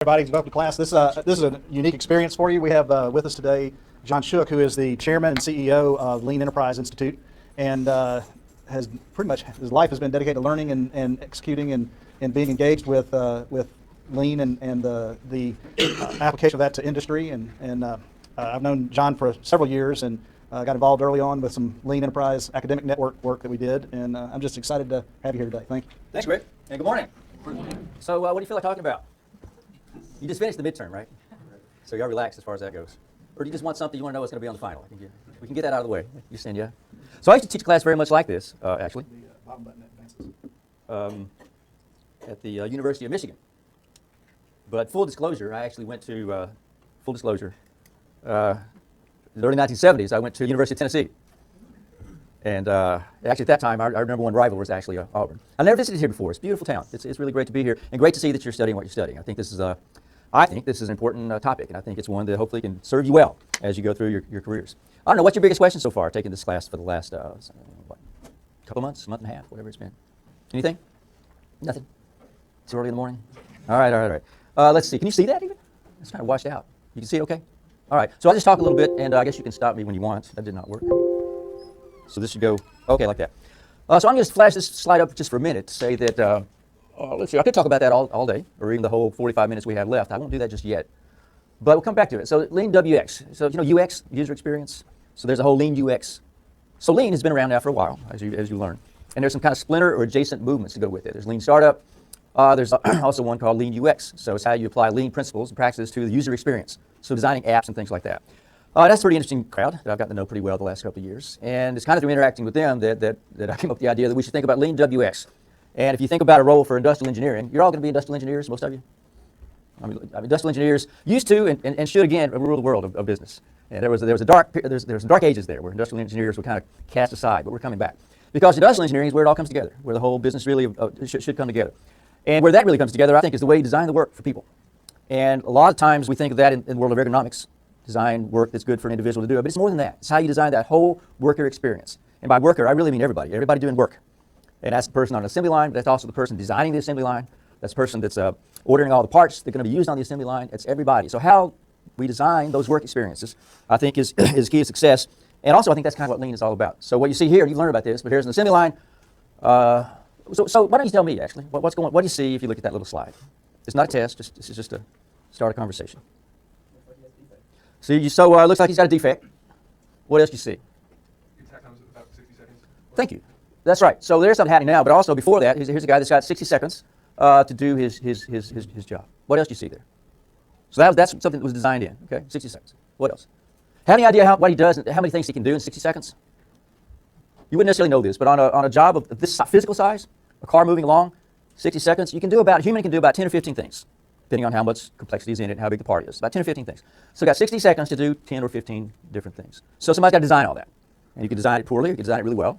Everybody, welcome to class. This is a unique experience for you. We have with us today John Shook, who is the chairman and CEO of Lean Enterprise Institute, and has pretty much his life has been dedicated to learning and executing and being engaged with Lean and the application of that to industry. And I've known John for several years and got involved early on with some Lean Enterprise academic network work that we did, and I'm just excited to have you here today. Thank you. Thanks, Rick, and good morning. So what do you feel like talking about? You just finished the midterm, right? So you're relaxed as far as that goes. Or do you just want something you want to know what's going to be on the final? We can get that out of the way. You stand, yeah. So I used to teach a class very much like this, actually, at the University of Michigan. But full disclosure, I actually went to, in the early 1970s, I went to the University of Tennessee. And actually at that time, our number one rival was actually Auburn. I never visited here before. It's a beautiful town. It's really great to be here, and great to see that you're studying what you're studying. I think this is an important topic, and I think it's one that hopefully can serve you well as you go through your careers. I don't know, what's your biggest question so far, taking this class for the last couple months, month and a half, whatever it's been? Anything? Nothing? Too early in the morning? All right. Let's see. Can you see that even? It's kind of washed out. You can see it okay? All right. So I'll just talk a little bit, and I guess you can stop me when you want. That did not work. So this should go okay like that. So I'm going to flash this slide up just for a minute to say that, let's see, I could talk about that all day, or even the whole 45 minutes we have left. I won't do that just yet, but we'll come back to it. So Lean WX, so you know UX, user experience. So there's a whole Lean UX. So Lean has been around now for a while, as you learn. And there's some kind of splinter or adjacent movements to go with it. There's Lean Startup. There's also one called Lean UX. So it's how you apply Lean principles and practices to the user experience. So designing apps and things like that. That's a pretty interesting crowd that I've gotten to know pretty well the last couple of years. And it's kind of through interacting with them that I came up with the idea that we should think about Lean WX. And if you think about a role for industrial engineering, you're all going to be industrial engineers, most of you. I mean industrial engineers used to and should again rule the world of business. And there was dark ages there where industrial engineers were kind of cast aside, but we're coming back. Because industrial engineering is where it all comes together, where the whole business really should come together. And where that really comes together, I think, is the way you design the work for people. And a lot of times we think of that in the world of ergonomics. Design work that's good for an individual to do it, but it's more than that. It's how you design that whole worker experience. And by worker, I really mean everybody doing work. And that's the person on an assembly line, but that's also the person designing the assembly line. That's the person that's ordering all the parts that are going to be used on the assembly line. It's everybody. So how we design those work experiences, I think, is key to success. And also, I think that's kind of what Lean is all about. So what you see here, you learn about this, but here's an assembly line. So why don't you tell me, actually, what do you see if you look at that little slide? It's not a test. This is just to start a conversation. So it looks like he's got a defect. What else do you see? Attack time's about 60 seconds. Thank you. That's right. So there's something happening now, but also before that, here's a guy that's got 60 seconds to do his job. What else do you see there? So that's something that was designed in. Okay, 60 seconds. What else? Have any idea what he does and how many things he can do in 60 seconds? You wouldn't necessarily know this, but on a job of this physical size, a car moving along, 60 seconds, a human can do about 10 or 15 things, depending on how much complexity is in it and how big the part is. About 10 or 15 things. So got 60 seconds to do 10 or 15 different things. So somebody's got to design all that. And you can design it poorly, or you can design it really well.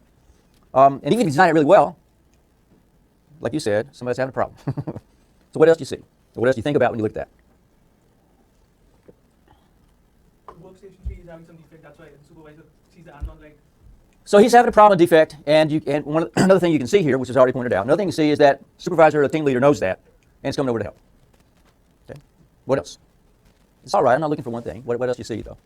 And even if you design it really well, like you said, somebody's having a problem. So what else do you see? What else do you think about when you look at that? The workstation 3 is having some defect, that's why the supervisor sees the unknown light. So he's having a problem, a defect, and another thing you can see here, which is already pointed out, another thing you see is that supervisor or the team leader knows that, and is coming over to help. Okay. What else? It's all right. I'm not looking for one thing. What else do you see, though?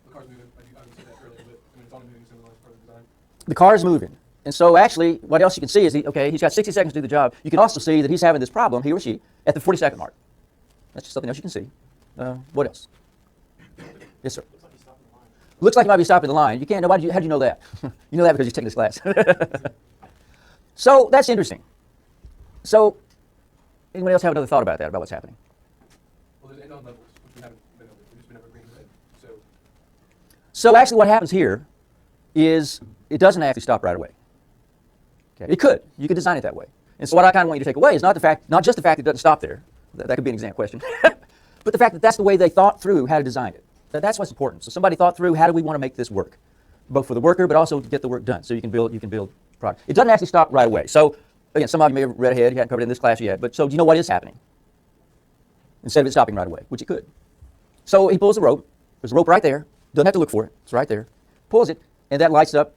The car's moving. I didn't see that earlier, but it's on a moving symbol as part of the design. The car is moving. And so actually, what else you can see is, he's got 60 seconds to do the job. You can also see that he's having this problem, he or she, at the 40-second mark. That's just something else you can see. What else? Yes, sir. Looks like he might be stopping the line. You can't know. How do you know that? You know that because you're taking this class. So that's interesting. So anybody else have another thought about that, about what's happening? Well, there's unknown levels, which we haven't been over. We've just been over green and red. So actually what happens here is it doesn't actually stop right away. Okay. It could. You could design it that way. And so what I kind of want you to take away is not just the fact that it doesn't stop there. That could be an exam question. But the fact that that's the way they thought through how to design it. That's what's important. So somebody thought through, how do we want to make this work? Both for the worker, but also to get the work done. So you can build product. It doesn't actually stop right away. So again, some of you may have read ahead, you haven't covered it in this class yet, but so do you know what is happening? Instead of it stopping right away, which it could. So he pulls the rope. There's a rope right there. Doesn't have to look for it. It's right there. Pulls it, and that lights up,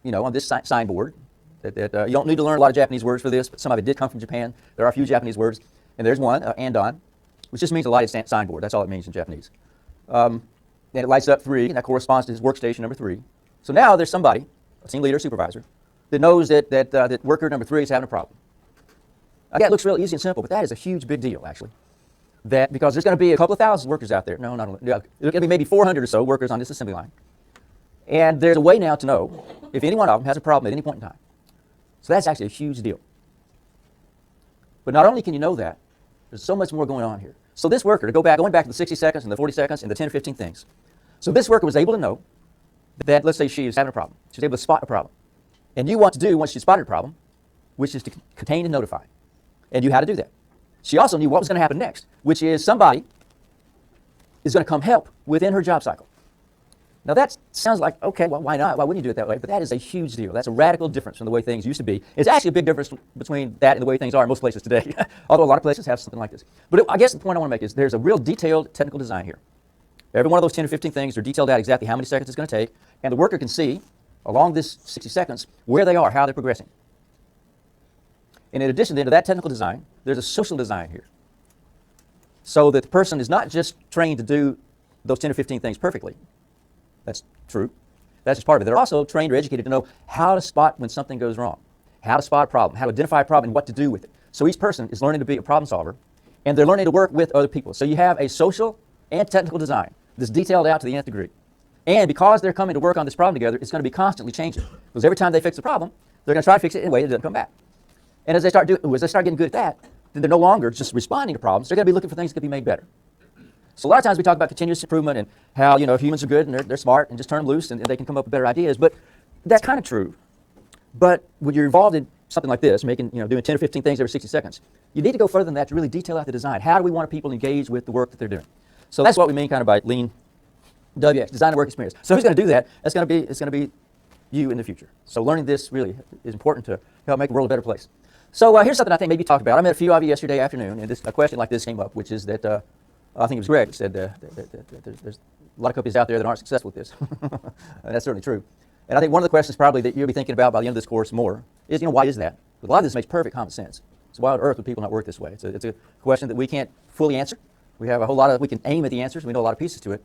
on this signboard. That you don't need to learn a lot of Japanese words for this, but some of it did come from Japan. There are a few Japanese words, and there's one, andon. which just means a lighted signboard. That's all it means in Japanese. And it lights up 3, and that corresponds to his workstation number 3. So now there's somebody, a team leader, supervisor, that knows that worker number 3 is having a problem. Again, it looks real easy and simple, but that is a huge big deal, actually. That because there's going to be a couple of thousand workers out there. No, not there's going to be maybe 400 or so workers on this assembly line. And there's a way now to know if any one of them has a problem at any point in time. So that's actually a huge deal. But not only can you know that, there's so much more going on here. So this worker, going back to the 60 seconds and the 40 seconds and the 10 or 15 things. So this worker was able to know that, let's say she is having a problem. She's able to spot a problem. And you want to do, once she spotted a problem, which is to contain and notify. And you had to do that. She also knew what was going to happen next, which is somebody is going to come help within her job cycle. Now that sounds like, okay, well, why not? Why wouldn't you do it that way? But that is a huge deal. That's a radical difference from the way things used to be. It's actually a big difference between that and the way things are in most places today, although a lot of places have something like this. But I guess the point I want to make is there's a real detailed technical design here. Every one of those 10 or 15 things are detailed out exactly how many seconds it's going to take, and the worker can see along this 60 seconds where they are, how they're progressing. And in addition to that technical design, there's a social design here. So that the person is not just trained to do those 10 or 15 things perfectly. That's true. That's just part of it. They're also trained or educated to know how to spot when something goes wrong, how to spot a problem, how to identify a problem, and what to do with it. So each person is learning to be a problem solver, and they're learning to work with other people. So you have a social and technical design that's detailed out to the nth degree. And because they're coming to work on this problem together, it's going to be constantly changing. Because every time they fix a problem, they're going to try to fix it in a way that doesn't come back. And as they start getting good at that, then they're no longer just responding to problems. They're going to be looking for things that can be made better. So a lot of times we talk about continuous improvement and how, if humans are good and they're smart and just turn them loose and they can come up with better ideas. But that's kind of true. But when you're involved in something like this, doing 10 or 15 things every 60 seconds, you need to go further than that to really detail out the design. How do we want people to engage with the work that they're doing? So that's what we mean kind of by lean WX, design and work experience. So who's going to do that? It's going to be you in the future. So learning this really is important to help make the world a better place. So here's something I think maybe you talked about. I met a few of you yesterday afternoon, and a question like this came up, which is that I think it was Greg that said that there's a lot of companies out there that aren't successful with this. And that's certainly true. And I think one of the questions probably that you'll be thinking about by the end of this course more is, why is that? But a lot of this makes perfect common sense. So why on earth would people not work this way? It's a question that we can't fully answer. We have a whole lot of, we can aim at the answers. We know a lot of pieces to it.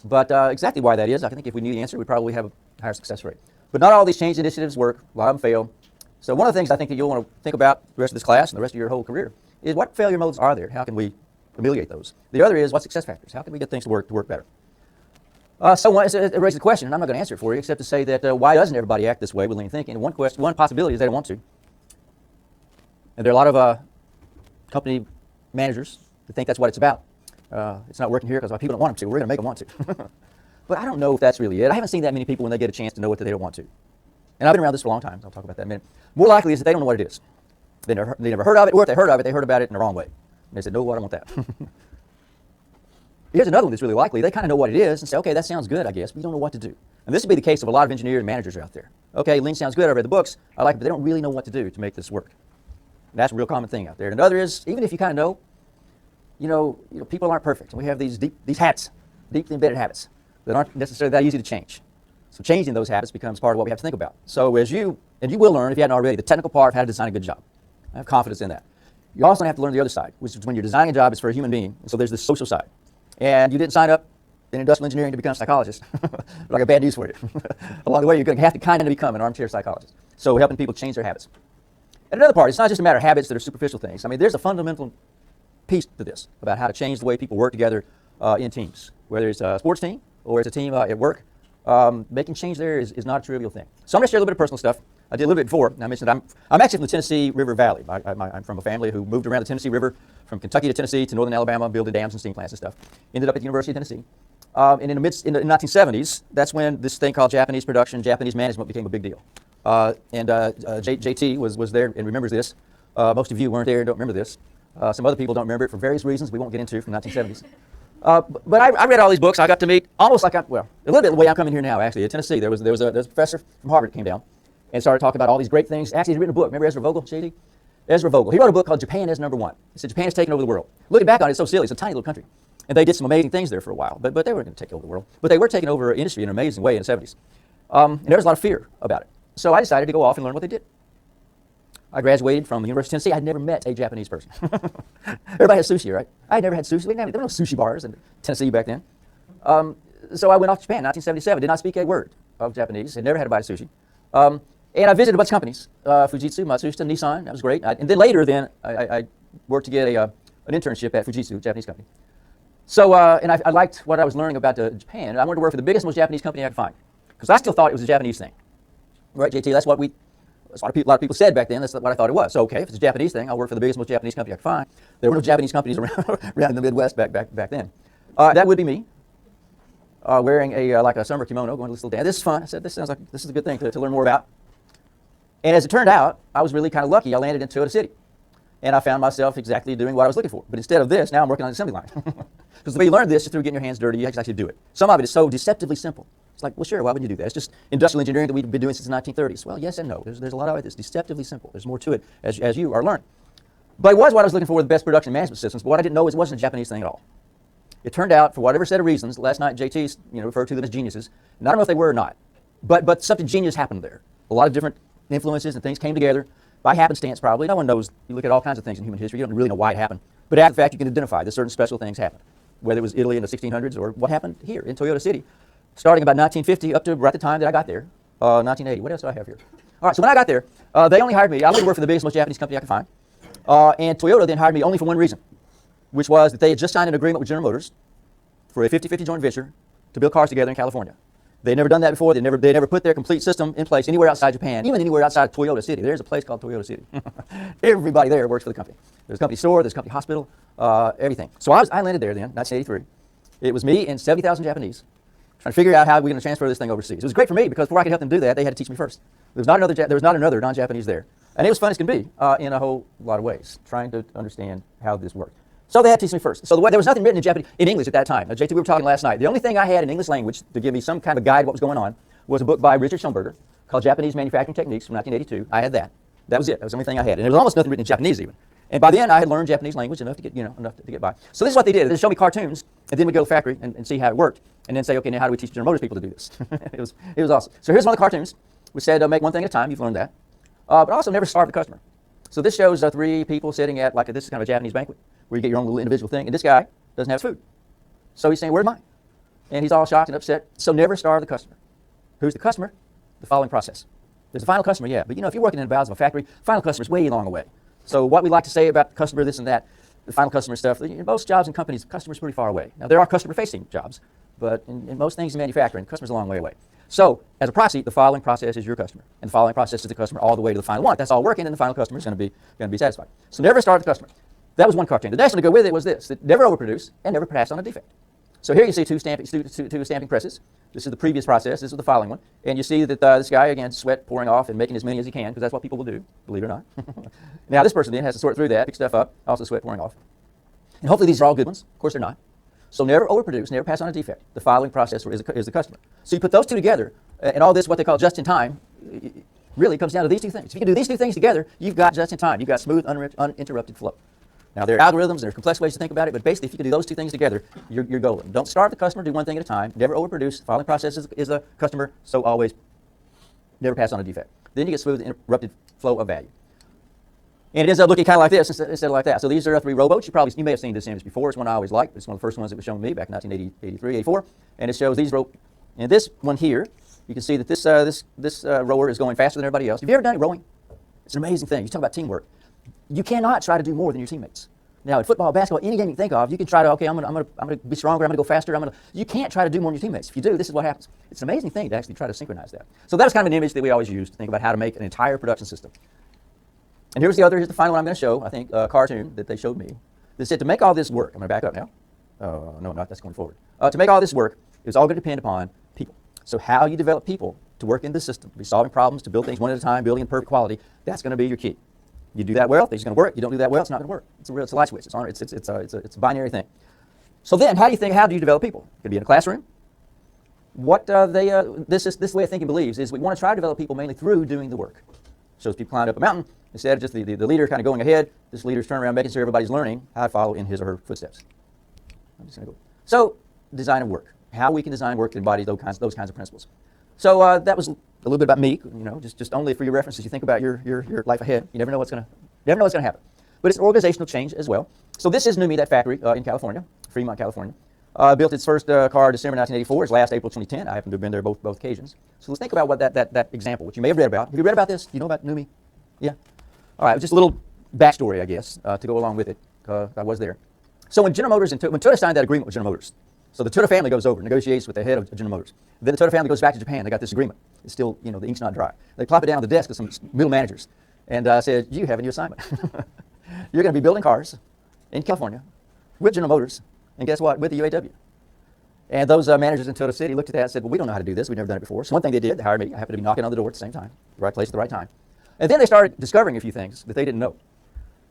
But exactly why that is, I think if we knew the answer, we'd probably have a higher success rate. But not all these change initiatives work. A lot of them fail. So one of the things I think that you'll want to think about the rest of this class and the rest of your whole career is what failure modes are there? How can we ameliorate those? The other is what success factors? How can we get things to work better? So it raises the question, and I'm not going to answer it for you except to say that why doesn't everybody act this way with lean thinking? And one possibility is they don't want to. And there are a lot of company managers that think that's what it's about. It's not working here because people don't want them to. We're going to make them want to. But I don't know if that's really it. I haven't seen that many people when they get a chance to know what they don't want to. And I've been around this for a long time, so I'll talk about that in a minute. More likely is that they don't know what it is. They never heard of it, or if they heard of it, they heard about it in the wrong way. And they said, no, I don't want that. Here's another one that's really likely. They kind of know what it is and say, okay, that sounds good, I guess, but you don't know what to do. And this would be the case of a lot of engineers and managers out there. Okay, lean sounds good, I read the books, I like it, but they don't really know what to do to make this work. And that's a real common thing out there. And another is, even if you kind of know, people aren't perfect. And we have these habits, deeply embedded habits that aren't necessarily that easy to change. So changing those habits becomes part of what we have to think about. So and you will learn, if you hadn't already, the technical part of how to design a good job. I have confidence in that. You also have to learn the other side, which is when you're designing a job, it's for a human being. And so there's this social side. And you didn't sign up in industrial engineering to become a psychologist. But I got bad news for you. Along the way, you're going to have to kind of become an armchair psychologist. So helping people change their habits. And another part, it's not just a matter of habits that are superficial things. I mean, there's a fundamental piece to this about how to change the way people work together in teams. Whether it's a sports team or it's a team at work, making change there is not a trivial thing. So I'm going to share a little bit of personal stuff. I did a little bit before. And I mentioned I'm actually from the Tennessee River Valley. I'm from a family who moved around the Tennessee River from Kentucky to Tennessee to northern Alabama, building dams and steam plants and stuff. Ended up at the University of Tennessee. And in the 1970s, that's when this thing called Japanese production, Japanese management became a big deal. JT was there and remembers this. Most of you weren't there and don't remember this. Some other people don't remember it for various reasons we won't get into from the 1970s. But I read all these books. I got to meet almost like a little bit the way I'm coming here now, actually. At Tennessee, there was a professor from Harvard that came down and started talking about all these great things. Actually, he'd written a book. Remember Ezra Vogel, JD? Ezra Vogel. He wrote a book called Japan as Number One. He said Japan has taken over the world. Looking back on it, it's so silly. It's a tiny little country. And they did some amazing things there for a while. But they weren't going to take over the world. But they were taking over industry in an amazing way in the 70s. And there was a lot of fear about it. So I decided to go off and learn what they did. I graduated from the University of Tennessee. I'd never met a Japanese person. Everybody has sushi, right? I had never had sushi. There were no sushi bars in Tennessee back then. So I went off to Japan in 1977. Did not speak a word of Japanese. Had never had a bite of sushi. And I visited a bunch of companies, Fujitsu, Matsushita, Nissan. That was great. And then later, I worked to get an internship at Fujitsu, a Japanese company. So, and I liked what I was learning about Japan. I wanted to work for the biggest, most Japanese company I could find, because I still thought it was a Japanese thing. Right, JT? That's what a lot of people said back then. That's what I thought it was. So, okay, if it's a Japanese thing, I'll work for the biggest, most Japanese company I could find. There were no Japanese companies around in the Midwest back then. That would be me, wearing like a summer kimono, going to this little dance. This is fun. I said, this sounds like this is a good thing to learn more about. And as it turned out, I was really kind of lucky. I landed in Toyota City. And I found myself exactly doing what I was looking for. But instead of this, now I'm working on the assembly line. Because the way you learn this is through getting your hands dirty. You actually do it. Some of it is so deceptively simple. It's like, well, sure, why would you do that? It's just industrial engineering that we've been doing since the 1930s. Well, yes and no. There's a lot of it that's deceptively simple. There's more to it as you are learning. But it was what I was looking for with the best production management systems. But what I didn't know is it wasn't a Japanese thing at all. It turned out, for whatever set of reasons, last night JT referred to them as geniuses. And I don't know if they were or not. But something genius happened there. A lot of different influences and things came together. By happenstance, probably. No one knows. You look at all kinds of things in human history. You don't really know why it happened. But after the fact, you can identify that certain special things happened. Whether it was Italy in the 1600s or what happened here in Toyota City, starting about 1950 up to right at the time that I got there, 1980. What else do I have here? All right, so when I got there, they only hired me. I went to work for the biggest, most Japanese company I could find. And Toyota then hired me only for one reason, which was that they had just signed an agreement with General Motors for a 50-50 joint venture to build cars together in California. They'd never done that before. They never put their complete system in place anywhere outside Japan, even anywhere outside of Toyota City. There's a place called Toyota City. Everybody there works for the company. There's a company store, there's a company hospital, everything. So I landed there then, 1983. It was me and 70,000 Japanese trying to figure out how we were going to transfer this thing overseas. It was great for me because before I could help them do that, they had to teach me first. There was not another non-Japanese there. And it was fun as can be in a whole lot of ways, trying to understand how this worked. So they had to teach me first. So there was nothing written in English at that time. Now, JT, we were talking last night. The only thing I had in English language to give me some kind of guide of what was going on was a book by Richard Schomburger called Japanese Manufacturing Techniques from 1982. I had that. That was it. That was the only thing I had. And there was almost nothing written in Japanese even. And by then, I had learned Japanese language enough to get by. So this is what they did. They showed me cartoons, and then we'd go to the factory and see how it worked, and then say, okay, now how do we teach General Motors people to do this? It was awesome. So here's one of the cartoons, which said, make one thing at a time. You've learned that. But also never starve the customer. So this shows three people sitting at, this is kind of a Japanese banquet, where you get your own little individual thing, and this guy doesn't have food. So he's saying, where's mine? And he's all shocked and upset. So never starve the customer. Who's the customer? The following process. There's a final customer, yeah, but if you're working in the bowels of a factory, final customer is way long away. So what we like to say about the customer, this and that, the final customer stuff, in most jobs and companies, the customer's pretty far away. Now, there are customer-facing jobs, but in most things in manufacturing, the customer's a long way away. So, as a proxy, the following process is your customer, and the following process is the customer all the way to the final one. That's all working, and the final customer is going to be satisfied. So never starve the customer. That was one cartoon. The next one to go with it was this, that never overproduce and never pass on a defect. So here you see two stamping presses. This is the previous process. This is the following one. And you see that this guy, again, sweat pouring off and making as many as he can, because that's what people will do, believe it or not. Now this person then has to sort through that, pick stuff up, also sweat pouring off. And hopefully these are all good ones. Of course they're not. So never overproduce, never pass on a defect. The following process is the customer. So you put those two together, and all this, what they call just in time, really comes down to these two things. If you can do these two things together, you've got just in time. You've got smooth, uninterrupted flow. Now, there are algorithms, there are complex ways to think about it, but basically, if you can do those two things together, you're golden. Don't starve the customer, do one thing at a time. Never overproduce. The following process is a customer, so always never pass on a defect. Then you get smooth, interrupted flow of value. And it ends up looking kind of like this instead of like that. So these are three rowboats. You may have seen this image before. It's one I always liked. It's one of the first ones that was shown to me back in 1983, 84. And it shows these and this one here, you can see that this rower is going faster than everybody else. Have you ever done rowing? It's an amazing thing. You talk about teamwork. You cannot try to do more than your teammates. Now, in football, basketball, any game you can think of, you can try to, okay, I'm gonna be stronger, I'm gonna go faster, you can't try to do more than your teammates. If you do, this is what happens. It's an amazing thing to actually try to synchronize that. So that was kind of an image that we always use to think about how to make an entire production system. And here's the final one I'm gonna show, I think, a cartoon that they showed me. They said to make all this work, I'm gonna back up now. Oh, no, not, that's going forward. To make all this work, it's all gonna depend upon people. So how you develop people to work in the system, to be solving problems, to build things one at a time, building in perfect quality, that's gonna be your key. You do that well, things are going to work. You don't do that well, it's not going to work. It's a light switch. It's a binary thing. So then, how do you develop people? You're going to be in a classroom. What this way of thinking believes is we want to try to develop people mainly through doing the work. So as people climb up a mountain, instead of just the leader kind of going ahead, this leader's turning around, making sure everybody's learning how to follow in his or her footsteps. I'm just going to go. So, design of work. How we can design work that embodies those kinds of principles. So that was a little bit about me, just only for your references. You think about your life ahead. You never know what's going to happen. But it's organizational change as well. So this is NUMMI, that factory in California, Fremont, California. Built its first car December 1984, its last April 2010. I happen to have been there both occasions. So let's think about what that example, which you may have read about. Have you read about this? You know about NUMMI? Yeah? All right, just a little backstory, I guess, to go along with it. I was there. So when General Motors, when Toyota signed that agreement with General Motors, so the Toyota family goes over, negotiates with the head of General Motors. Then the Toyota family goes back to Japan. They got this agreement. It's still, the ink's not dry. They plop it down on the desk of some middle managers and said, you have a new assignment. You're going to be building cars in California with General Motors, and guess what? With the UAW. And those managers in Toyota City looked at that and said, well, we don't know how to do this. We've never done it before. So one thing they did, they hired me. I happened to be knocking on the door at the same time, the right place at the right time. And then they started discovering a few things that they didn't know,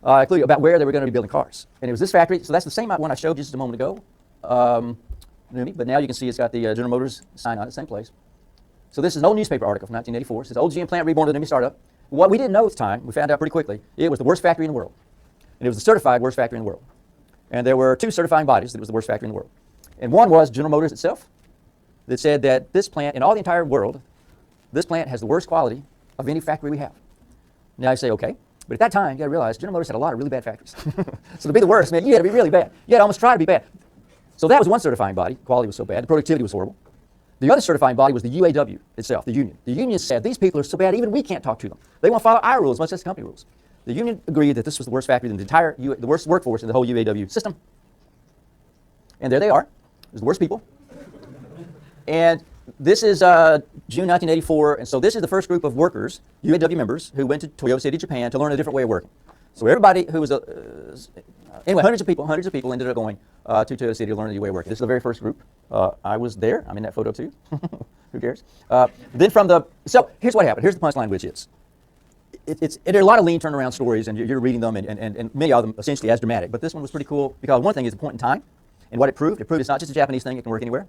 including about where they were going to be building cars. And it was this factory. So that's the same one I showed you just a moment ago. But now you can see it's got the General Motors sign on it, same place. So this is an old newspaper article from 1984. It says, old GM plant reborn to NUMMI startup. What we didn't know at the time, we found out pretty quickly, it was the worst factory in the world. And it was the certified worst factory in the world. And there were two certifying bodies that it was the worst factory in the world. And one was General Motors itself, that said that this plant, in all the entire world, this plant has the worst quality of any factory we have. Now you say, okay. But at that time, you got to realize General Motors had a lot of really bad factories. So to be the worst, man, you had to be really bad. You had to almost try to be bad. So that was one certifying body. Quality was so bad. The productivity was horrible. The other certifying body was the UAW itself, the union. The union said, these people are so bad, even we can't talk to them. They won't follow our rules, much less company rules. The union agreed that this was the worst factory in the entire, the worst workforce in the whole UAW system. And there they are. It was the worst people. And this is June 1984, and so this is the first group of workers, UAW members, who went to Toyota City, Japan to learn a different way of working. So everybody who was, anyway, hundreds of people ended up going to Toyota City to learn a new way of working. This is the very first group. I was there. I'm in that photo too. Who cares? So here's what happened. Here's the punchline, which is, there are a lot of lean turnaround stories, and you're reading them, and many of them essentially as dramatic. But this one was pretty cool because one thing is the point in time, and what it proved it's not just a Japanese thing, it can work anywhere.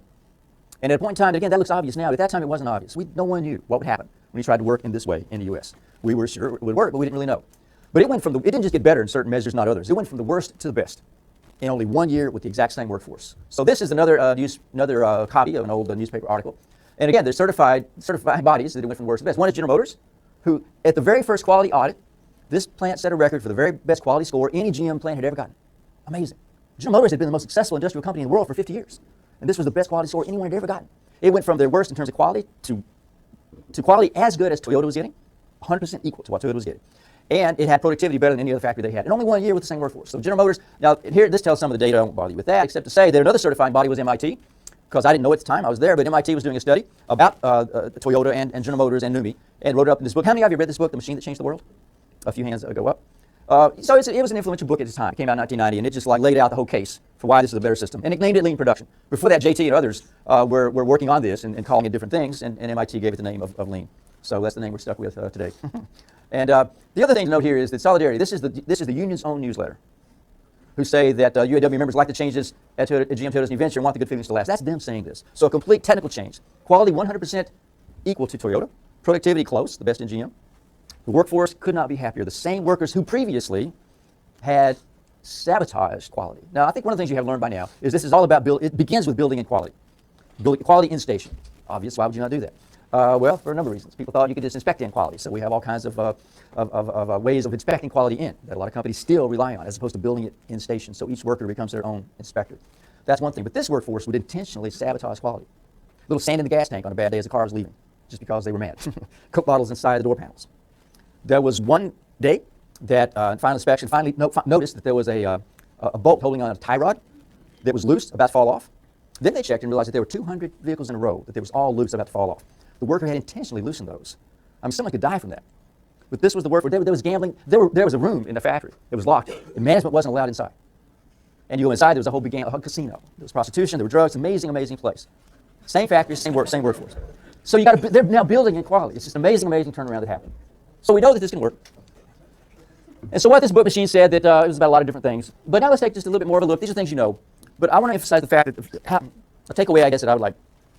And at a point in time, again, that looks obvious now, but at that time it wasn't obvious. No one knew what would happen when you tried to work in this way in the U.S. We were sure it would work, but we didn't really know. But it didn't just get better in certain measures, not others. It went from the worst to the best in only 1 year with the exact same workforce. So this is another copy of an old newspaper article. And again, there's certified bodies that it went from the worst to the best. One is General Motors, who at the very first quality audit, this plant set a record for the very best quality score any GM plant had ever gotten. Amazing. General Motors had been the most successful industrial company in the world for 50 years. And this was the best quality score anyone had ever gotten. It went from their worst in terms of quality to quality as good as Toyota was getting, 100% equal to what Toyota was getting. And it had productivity better than any other factory they had. In only 1 year with the same workforce. So General Motors, now here, this tells some of the data. I won't bother you with that, except to say that another certifying body was MIT, because I didn't know at the time, I was there, but MIT was doing a study about Toyota and General Motors and NUMMI, and wrote it up in this book. How many of you read this book, The Machine That Changed the World? A few hands go up. So it was an influential book at its time. It came out in 1990, and it just laid out the whole case for why this is a better system. And it named it lean production. Before that, JT and others were working on this and calling it different things, and MIT gave it the name of lean. So that's the name we're stuck with today. And the other thing to note here is that Solidarity, this is the union's own newsletter, who say that UAW members like the changes at GM Toyota's new venture and want the good feelings to last. That's them saying this. So a complete technical change. Quality 100% equal to Toyota. Productivity close, the best in GM. The workforce could not be happier. The same workers who previously had sabotaged quality. Now, I think one of the things you have learned by now is this is all about it begins with building in quality. Building quality in station. Obvious, why would you not do that? Well, for a number of reasons. People thought you could just inspect in quality. So we have all kinds of ways of inspecting quality in that a lot of companies still rely on, as opposed to building it in station. So each worker becomes their own inspector. That's one thing. But this workforce would intentionally sabotage quality. A little sand in the gas tank on a bad day as the car was leaving, just because they were mad. Coke bottles inside the door panels. There was one day that in final inspection noticed that there was a bolt holding on a tie rod that was loose, about to fall off. Then they checked and realized that there were 200 vehicles in a row that they was all loose, about to fall off. The worker had intentionally loosened those. I mean, someone could die from that. But this was the work where there was gambling. There was a room in the factory that was locked, and management wasn't allowed inside. And you go inside, there was a whole casino. There was prostitution, there were drugs, amazing, amazing place. Same factory, same workforce. So they're now building in quality. It's just an amazing, amazing turnaround that happened. So we know that this can work. And so what this book machine said, that it was about a lot of different things. But now let's take just a little bit more of a look. These are things you know. But I want to emphasize the fact that a takeaway, I guess, that I would like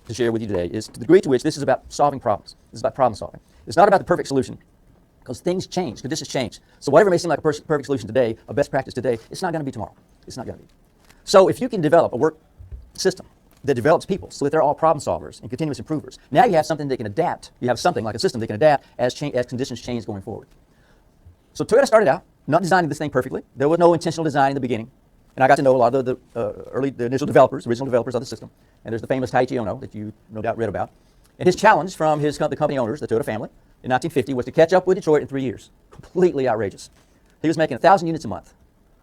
to share with you today is the degree to which this is about solving problems. This is about problem solving. It's not about the perfect solution, because things change, conditions change. So whatever may seem like a perfect solution today, a best practice today, it's not going to be tomorrow. It's not going to be. So if you can develop a work system that develops people so that they're all problem solvers and continuous improvers. Now you have something that can adapt. You have something like a system that can adapt as conditions change going forward. So Toyota started out not designing this thing perfectly. There was no intentional design in the beginning. And I got to know a lot of the initial developers, original developers of the system. And there's the famous Taiichi Ohno that you no doubt read about. And his challenge from the company owners, the Toyota family, in 1950 was to catch up with Detroit in 3 years. Completely outrageous. He was making 1,000 units a month.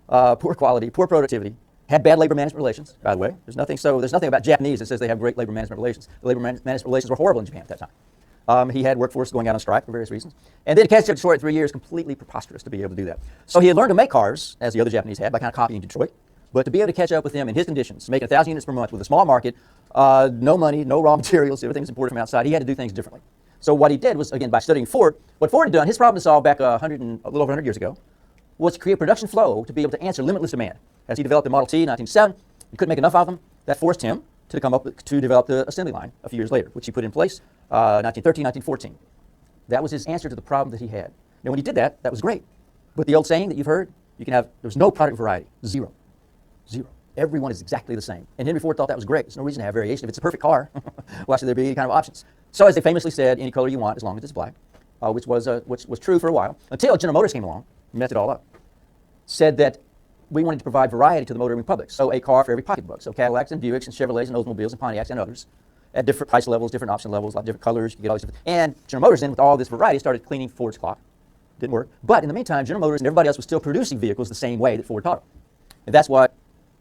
Poor quality, poor productivity, had bad labor management relations, by the way. There's nothing about Japanese that says they have great labor management relations. The labor management relations were horrible in Japan at that time. He had workforce going out on strike for various reasons. And then to catch up with Detroit in 3 years, completely preposterous to be able to do that. So he had learned to make cars, as the other Japanese had, by kind of copying Detroit. But to be able to catch up with them in his conditions, making 1,000 units per month with a small market, no money, no raw materials, everything's imported from outside, he had to do things differently. So what he did was, again, by studying Ford, what Ford had done, his problem to solve back a little over 100 years ago, was to create production flow to be able to answer limitless demand. As he developed the Model T in 1907, he couldn't make enough of them. That forced him to come up to develop the assembly line a few years later, which he put in place 1913, 1914. That was his answer to the problem that he had. Now, when he did that, that was great. But the old saying that you've heard, there's no product variety, zero. Zero. Everyone is exactly the same. And Henry Ford thought that was great. There's no reason to have variation. If it's a perfect car, why should there be any kind of options? So as they famously said, any color you want as long as it's black, which was true for a while, until General Motors came along, messed it all up. Said that we wanted to provide variety to the motoring public. So a car for every pocketbook. So Cadillacs and Buicks and Chevrolets and Oldsmobiles and Pontiacs and others at different price levels, different option levels, like different colors. You could get all these different. And General Motors then, with all this variety, started cleaning Ford's clock. Didn't work. But in the meantime, General Motors and everybody else was still producing vehicles the same way that Ford taught them. And that's what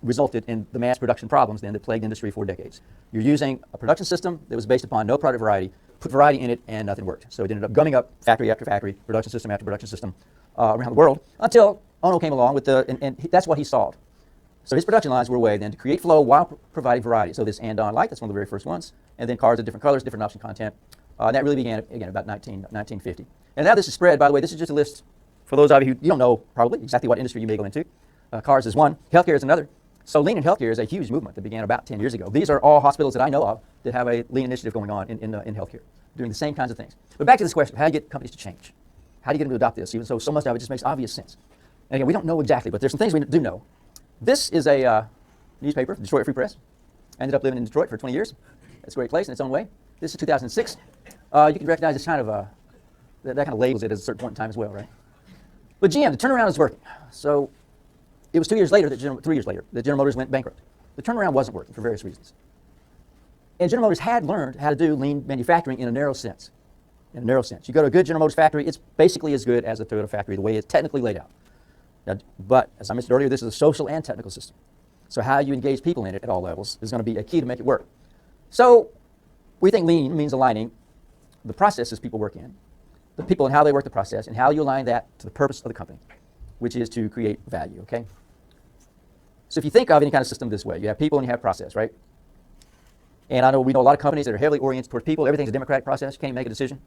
resulted in the mass production problems then that plagued industry for decades. You're using a production system that was based upon no product variety, put variety in it, and nothing worked. So it ended up gumming up factory after factory, production system after production system around the world, until Ono came along with that's what he solved. So his production lines were a way then to create flow while providing variety. So this Andon light, that's one of the very first ones, and then cars of different colors, different option content. That really began, again, about 1950. And now this is spread, by the way, this is just a list for those of you who you don't know probably exactly what industry you may go into. Cars is one, healthcare is another. So lean in healthcare is a huge movement that began about 10 years ago. These are all hospitals that I know of that have a lean initiative going on in healthcare, doing the same kinds of things. But back to this question, how do you get companies to change? How do you get them to adopt this? Even so much of it just makes obvious sense. And again, we don't know exactly, but there's some things we do know. This is a newspaper, Detroit Free Press. I ended up living in Detroit for 20 years. It's a great place in its own way. This is 2006. You can recognize it's kind of that kind of labels it at a certain point in time as well, right? But GM, the turnaround is working. So it was 3 years later that General Motors went bankrupt. The turnaround wasn't working for various reasons. And General Motors had learned how to do lean manufacturing in a narrow sense. In a narrow sense. You go to a good General Motors factory, it's basically as good as a Toyota factory, the way it's technically laid out. Now, but, as I mentioned earlier, this is a social and technical system. So how you engage people in it at all levels is going to be a key to make it work. So we think lean means aligning the processes people work in, the people and how they work the process, and how you align that to the purpose of the company, which is to create value, okay? So if you think of any kind of system this way, you have people and you have process, right? And we know a lot of companies that are heavily oriented toward people. Everything's a democratic process. You can't even make a decision.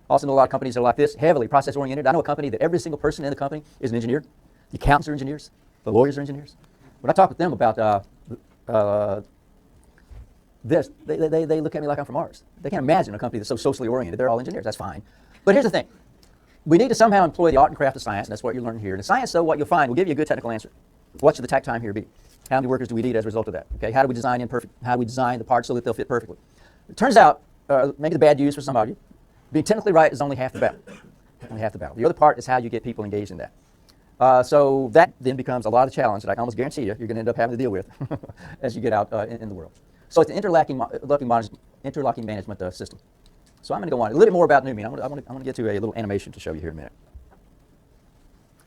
Also know a lot of companies that are like this, heavily process-oriented. I know a company that every single person in the company is an engineer. The accountants are engineers. The lawyers are engineers. When I talk with them about this, they look at me like I'm from Mars. They can't imagine a company that's so socially oriented. They're all engineers. That's fine. But here's the thing. We need to somehow employ the art and craft of science, and that's what you're learning here. And in science, though, what you'll find will give you a good technical answer. What should the takt time here be? How many workers do we need as a result of that? Okay, how do we design the parts so that they'll fit perfectly? It turns out, maybe the bad news for some of you, being technically right is only half the battle. Only half the battle. The other part is how you get people engaged in that. So that then becomes a lot of the challenge that I can almost guarantee you're going to end up having to deal with as you get out in the world. So it's an interlocking management system. So I'm going to go on a little bit more about NUMMI. I want to get to a little animation to show you here in a minute.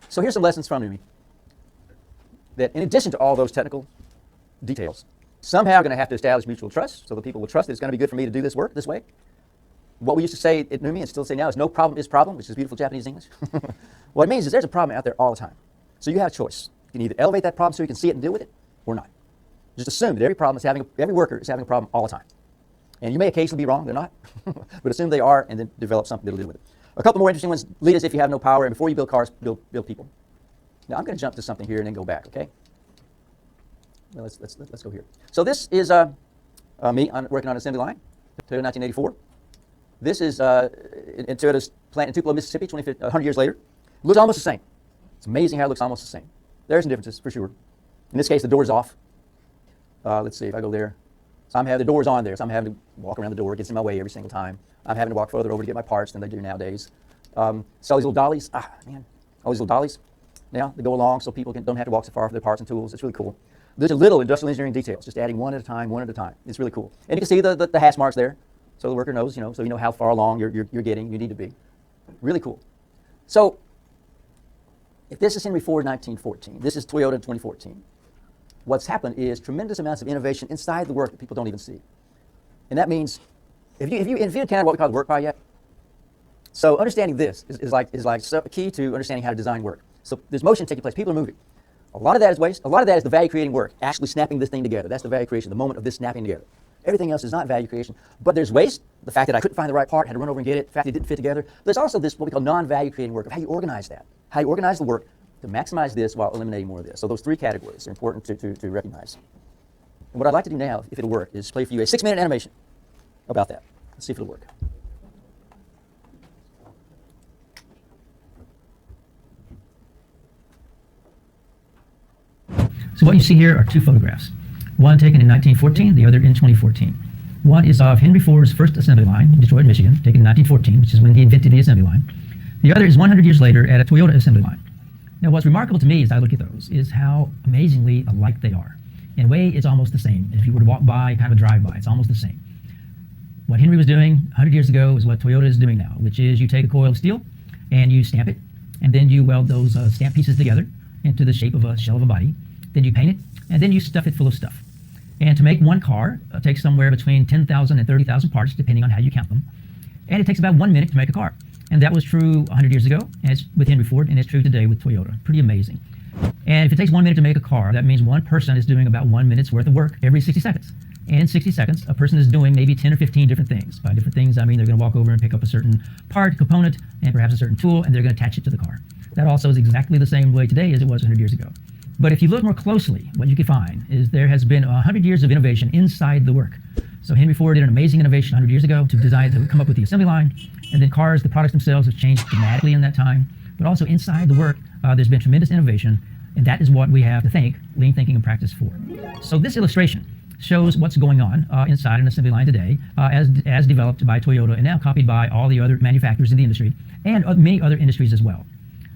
So here's some lessons from NUMMI. That in addition to all those technical details, somehow we're going to have to establish mutual trust so that people will trust that it's going to be good for me to do this work this way. What we used to say at NUMMI and still say now is no problem is problem, which is beautiful Japanese English. What it means is there's a problem out there all the time. So you have a choice. You can either elevate that problem so you can see it and deal with it, or not. Just assume that every worker is having a problem all the time. And you may occasionally be wrong, they're not, but assume they are and then develop something that'll deal with it. A couple more interesting ones. Lead as if you have no power, and before you build cars, build people. Now I'm going to jump to something here and then go back, okay? Well, let's go here. So this is me working on an assembly line, Toyota 1984. This is in Toyota's plant in Tupelo, Mississippi, 100 years later. It looks almost the same. It's amazing how it looks almost the same. There's some differences, for sure. In this case, the door's off. Let's see if I go there. So I'm having the doors on there, so I'm having to walk around the door. It gets in my way every single time. I'm having to walk further over to get my parts than they do nowadays. So these little dollies, all these little dollies now, they go along so people don't have to walk so far for their parts and tools. It's really cool. There's a little industrial engineering details, just adding one at a time. It's really cool. And you can see the hash marks there, so the worker knows, so you know how far along you need to be. Really cool. So if this is Henry Ford 1914, this is Toyota in 2014, what's happened is tremendous amounts of innovation inside the work that people don't even see. And that means, if you encountered what we call the work pie yet, so understanding this is like key to understanding how to design work. So there's motion taking place. People are moving. A lot of that is waste. A lot of that is the value-creating work, actually snapping this thing together. That's the value creation, the moment of this snapping together. Everything else is not value creation. But there's waste, the fact that I couldn't find the right part, had to run over and get it, the fact it didn't fit together. There's also this, what we call non-value creating work, of how you organize that, how you organize the work to maximize this while eliminating more of this. So those three categories are important to recognize. And what I'd like to do now, if it'll work, is play for you a 6-minute animation about that. Let's see if it'll work. So what you see here are two photographs, one taken in 1914, the other in 2014. One is of Henry Ford's first assembly line in Detroit, Michigan, taken in 1914, which is when he invented the assembly line. The other is 100 years later at a Toyota assembly line. Now what's remarkable to me as I look at those is how amazingly alike they are. In a way, it's almost the same. If you were to walk by, kind of a drive-by, it's almost the same. What Henry was doing 100 years ago is what Toyota is doing now, which is you take a coil of steel and you stamp it, and then you weld those stamp pieces together into the shape of a shell of a body. Then you paint it, and then you stuff it full of stuff. And to make one car takes somewhere between 10,000 and 30,000 parts, depending on how you count them. And it takes about 1 minute to make a car. And that was true 100 years ago, and it's with Henry Ford, and it's true today with Toyota. Pretty amazing. And if it takes 1 minute to make a car, that means one person is doing about 1 minute's worth of work every 60 seconds. And in 60 seconds, a person is doing maybe 10 or 15 different things. By different things, I mean they're going to walk over and pick up a certain part, component, and perhaps a certain tool, and they're going to attach it to the car. That also is exactly the same way today as it was 100 years ago. But if you look more closely, what you can find is there has been 100 years of innovation inside the work. So Henry Ford did an amazing innovation 100 years ago to come up with the assembly line. And then cars, the products themselves have changed dramatically in that time. But also inside the work, there's been tremendous innovation. And that is what we have to thank lean thinking and practice for. So this illustration shows what's going on inside an assembly line today as developed by Toyota and now copied by all the other manufacturers in the industry and many other industries as well.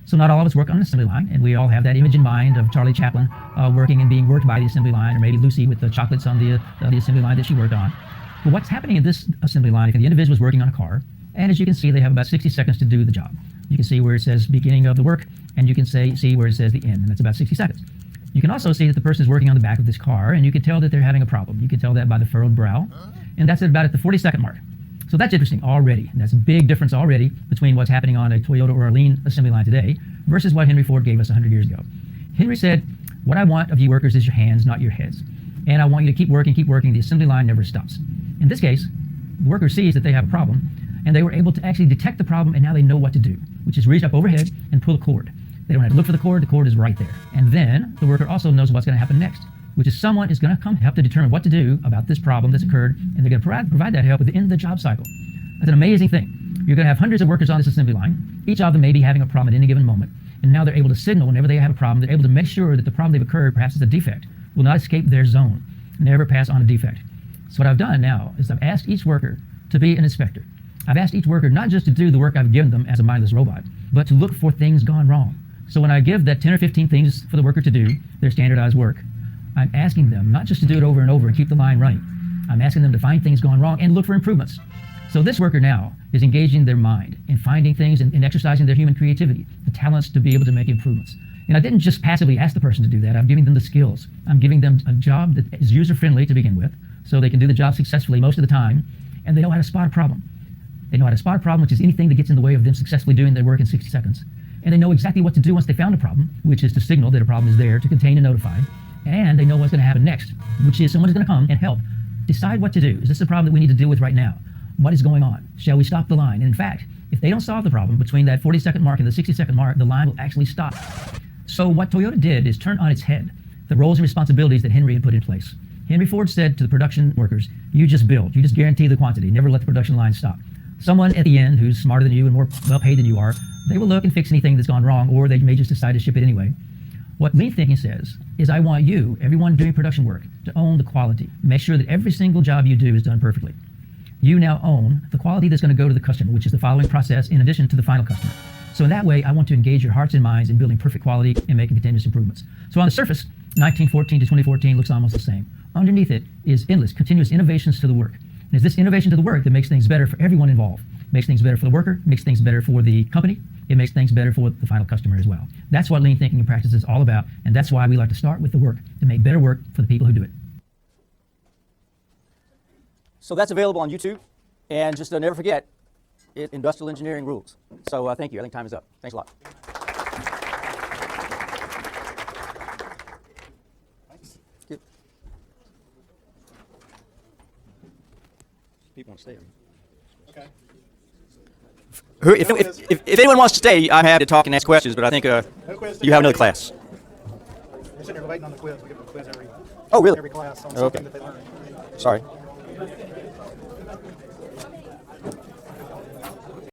So not all of us work on an assembly line, and we all have that image in mind of Charlie Chaplin working and being worked by the assembly line, or maybe Lucy with the chocolates on the assembly line that she worked on. But what's happening in this assembly line, if the individual is working on a car, and as you can see, they have about 60 seconds to do the job. You can see where it says beginning of the work, and you can see where it says the end, and that's about 60 seconds. You can also see that the person is working on the back of this car, and you can tell that they're having a problem. You can tell that by the furrowed brow, and that's about at the 40-second mark. So that's interesting already. And that's a big difference already between what's happening on a Toyota or a lean assembly line today versus what Henry Ford gave us 100 years ago. Henry said, what I want of you workers is your hands, not your heads. And I want you to keep working. The assembly line never stops. In this case, the worker sees that they have a problem, and they were able to actually detect the problem, and now they know what to do, which is reach up overhead and pull a cord. They don't have to look for the cord is right there. And then the worker also knows what's going to happen next, which is someone is going to come help to determine what to do about this problem that's occurred, and they're going to provide that help at the end of the job cycle. That's an amazing thing. You're going to have hundreds of workers on this assembly line. Each of them may be having a problem at any given moment, and now they're able to signal whenever they have a problem. They're able to make sure that the problem they've occurred, perhaps it's a defect, will not escape their zone, never pass on a defect. So what I've done now is I've asked each worker to be an inspector. I've asked each worker not just to do the work I've given them as a mindless robot, but to look for things gone wrong. So when I give that 10 or 15 things for the worker to do, their standardized work, I'm asking them not just to do it over and over and keep the line running. I'm asking them to find things gone wrong and look for improvements. So this worker now is engaging their mind and finding things and exercising their human creativity, the talents to be able to make improvements. And I didn't just passively ask the person to do that. I'm giving them the skills. I'm giving them a job that is user-friendly to begin with, so they can do the job successfully most of the time, and they know how to spot a problem. They know how to spot a problem, which is anything that gets in the way of them successfully doing their work in 60 seconds. And they know exactly what to do once they found a problem, which is to signal that a problem is there, to contain and notify. And they know what's going to happen next, which is someone is going to come and help decide what to do. Is this a problem that we need to deal with right now? What is going on? Shall we stop the line? And in fact, if they don't solve the problem between that 40-second mark and the 60-second mark, the line will actually stop. So what Toyota did is turn on its head the roles and responsibilities that Henry had put in place. Henry Ford said to the production workers, you just build, you just guarantee the quantity, never let the production line stop. Someone at the end who's smarter than you and more well paid than you are, they will look and fix anything that's gone wrong, or they may just decide to ship it anyway. What lean thinking says is I want you, everyone doing production work, to own the quality. Make sure that every single job you do is done perfectly. You now own the quality that's going to go to the customer, which is the following process in addition to the final customer. So in that way, I want to engage your hearts and minds in building perfect quality and making continuous improvements. So on the surface, 1914 to 2014 looks almost the same. Underneath it is endless, continuous innovations to the work. And it's this innovation to the work that makes things better for everyone involved. Makes things better for the worker, makes things better for the company, it makes things better for the final customer as well. That's what lean thinking in practice is all about, and that's why we like to start with the work to make better work for the people who do it. So that's available on YouTube. And just never forget, industrial engineering rules. So thank you. I think time is up. Thanks a lot. Good. People want to stay. Okay. If anyone wants to stay, I'm happy to talk and ask questions, but I think you have another class. We're sitting here waiting on the quiz. We give them a quiz every Oh, really? every class on Okay. something that they learn. Sorry.